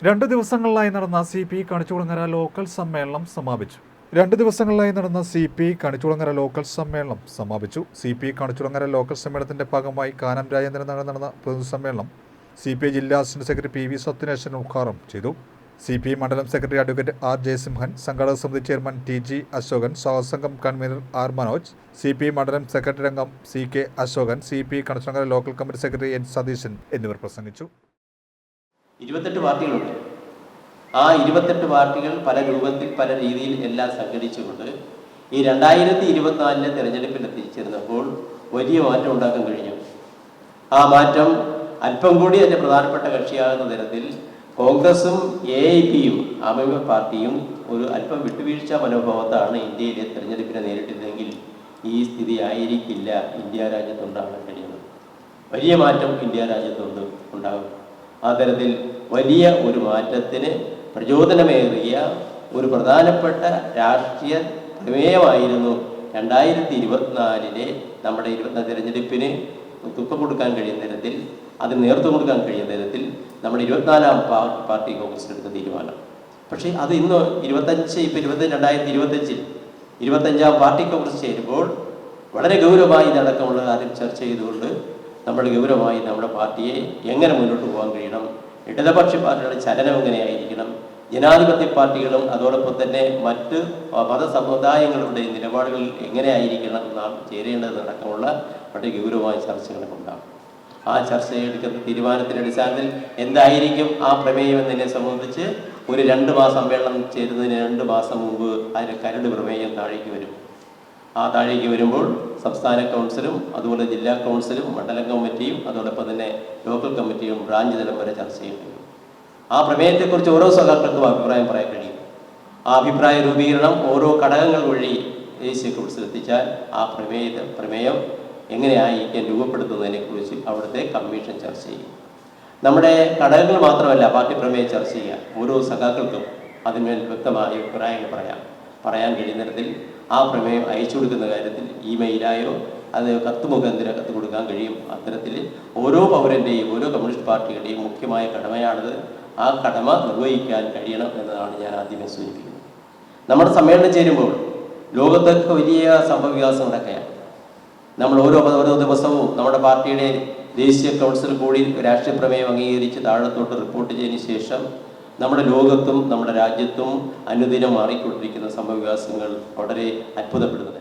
2 ദിവസങ്ങളിലായി നടന്ന CPI Kanichukulangara local സമ്മേളനം സമാപിച്ചു. CPI കണിച്ചുകുളങ്ങര ലോക്കൽ സമ്മേളനത്തിന്റെ ഭാഗമായി കാനം രാജേന്ദ്രൻ നടന്ന പൊതുസമ്മേളനം CPI ജില്ലാ അസിസ്റ്റന്റ് സെക്രട്ടറി PV സത്യനേശൻ ഉദ്ഘാടനം ചെയ്തു. CPI മണ്ഡലം സെക്രട്ടറി അഡ്വക്കേറ്റ് R ജയസിംഹൻ, സംഘാടക സമിതി ചെയർമാൻ TG അശോകൻ, സഹസംഘം കൺവീനർ R മനോജ്, CPI മണ്ഡലം സെക്രട്ടറി അംഗം CK Ashokan, CPI Kanichukulangara local committee secretary N Satheeshan എന്നിവർ പ്രസംഗിച്ചു. 28 പാർട്ടികളുണ്ട്. ആ 28 പാർട്ടികൾ പല രൂപത്തിൽ പല രീതിയിൽ എല്ലാം സംഘടിച്ചുകൊണ്ട് ഈ 2024 തെരഞ്ഞെടുപ്പിൽ എത്തിച്ചേർന്നപ്പോൾ വലിയ മാറ്റം ഉണ്ടാക്കാൻ കഴിഞ്ഞു. ആ മാറ്റം അല്പം കൂടി അതിൻ്റെ പ്രധാനപ്പെട്ട കക്ഷിയാകുന്ന തരത്തിൽ കോൺഗ്രസും AIPയും ആംആദ്മി പാർട്ടിയും ഒരു അല്പം വിട്ടുവീഴ്ച മനോഭാവത്താണ് ഇന്ത്യയിലെ തെരഞ്ഞെടുപ്പിനെ നേരിട്ടിരുന്നെങ്കിൽ ഈ സ്ഥിതി ആയിരിക്കില്ല ഇന്ത്യ രാജ്യത്തുണ്ടാകാൻ കഴിയുന്നത്. വലിയ മാറ്റം ഇന്ത്യ രാജ്യത്തുണ്ട് ഉണ്ടാകും. ആ തരത്തിൽ വലിയ ഒരു മാറ്റത്തിന് പ്രചോദനമേറിയ ഒരു പ്രധാനപ്പെട്ട രാഷ്ട്രീയ പ്രമേയമായിരുന്നു 2024 നമ്മുടെ 24 തെരഞ്ഞെടുപ്പിന് തുക്കം കൊടുക്കാൻ കഴിയുന്ന തരത്തിൽ, അതിന് നേതൃത്വം കൊടുക്കാൻ കഴിയുന്ന തരത്തിൽ നമ്മുടെ 24ാം പാർട്ടി കോൺഗ്രസ് എടുത്ത തീരുമാനം. പക്ഷേ അത് ഇന്ന് 2025 25ാം പാർട്ടി കോൺഗ്രസ് ചേരുമ്പോൾ വളരെ ഗൗരവമായി ഇതടക്കമുള്ള കാര്യം ചർച്ച ചെയ്തുകൊണ്ട് നമ്മൾ ഗൗരവമായി നമ്മുടെ പാർട്ടിയെ എങ്ങനെ മുന്നോട്ട് പോകാൻ കഴിയണം, ഇടതുപക്ഷ പാർട്ടികളുടെ ചലനം എങ്ങനെയായിരിക്കണം, ജനാധിപത്യ പാർട്ടികളും അതോടൊപ്പം തന്നെ മറ്റ് മതസമുദായങ്ങളുടെ നിലപാടുകൾ എങ്ങനെയായിരിക്കണം നാം ചേരേണ്ടതടക്കമുള്ള വളരെ ഗൗരവമായ ചർച്ചകളൊക്കെ ഉണ്ടാകും. ആ ചർച്ചയെടുക്കുന്ന തീരുമാനത്തിൻ്റെ അടിസ്ഥാനത്തിൽ എന്തായിരിക്കും ആ പ്രമേയം എന്നതിനെ സംബന്ധിച്ച് ഒരു 2 മാസം സമ്മേളനം ചേരുന്നതിന് 2 മാസം മുമ്പ് അതിൻ്റെ കരട് പ്രമേയം താഴേക്ക് വരും. ആ താഴേക്ക് വരുമ്പോൾ സംസ്ഥാന കൗൺസിലും അതുപോലെ ജില്ലാ കൗൺസിലും മണ്ഡലം കമ്മിറ്റിയും അതോടൊപ്പം തന്നെ ലോക്കൽ കമ്മിറ്റിയും ബ്രാഞ്ച് തലം വരെ ചർച്ച ചെയ്യപ്പെടും. ആ പ്രമേയത്തെക്കുറിച്ച് ഓരോ സഖാക്കൾക്കും അഭിപ്രായം പറയാൻ കഴിയും. ആ അഭിപ്രായ രൂപീകരണം ഓരോ ഘടകങ്ങൾ വഴി ദേശീയ കൗൺസിൽ എത്തിച്ചാൽ ആ പ്രമേയം എങ്ങനെയായിരിക്കും രൂപപ്പെടുത്തുന്നതിനെക്കുറിച്ച് അവിടുത്തെ കമ്മീഷൻ ചർച്ച ചെയ്യും. നമ്മുടെ ഘടകങ്ങൾ മാത്രമല്ല പാർട്ടി പ്രമേയം ചർച്ച ചെയ്യുക, ഓരോ സഖാക്കൾക്കും അതിന്മേൽ വ്യക്തമായ അഭിപ്രായങ്ങൾ പറയാൻ കഴിയുന്ന തരത്തിൽ ആ പ്രമേയം അയച്ചു കൊടുക്കുന്ന കാര്യത്തിൽ ഇമെയിലായോ അത് കത്ത് മുഖാന്തരം കത്ത് കൊടുക്കാൻ കഴിയും. അത്തരത്തിൽ ഓരോ പൗരൻ്റെയും ഓരോ കമ്മ്യൂണിസ്റ്റ് പാർട്ടികളുടെയും മുഖ്യമായ കടമയാണത്. ആ കടമ നിർവഹിക്കാൻ കഴിയണം എന്നതാണ് ഞാൻ ആദ്യമേ സൂചിപ്പിക്കുന്നത്. നമ്മുടെ സമ്മേളനം ചേരുമ്പോൾ ലോകത്തൊക്കെ വലിയ സംഭവവികാസങ്ങളൊക്കെയാണ്. നമ്മൾ ഓരോ ദിവസവും നമ്മുടെ പാർട്ടിയുടെ ദേശീയ കൗൺസിൽ കൂടി രാഷ്ട്രീയ പ്രമേയം അംഗീകരിച്ച് താഴത്തോട്ട് റിപ്പോർട്ട് ചെയ്തതിന് ശേഷം നമ്മുടെ ലോകത്തും നമ്മുടെ രാജ്യത്തും അനുദിനം മാറിക്കൊണ്ടിരിക്കുന്ന സംഭവവികാസങ്ങൾ വളരെ അത്ഭുതപ്പെടുന്നത്.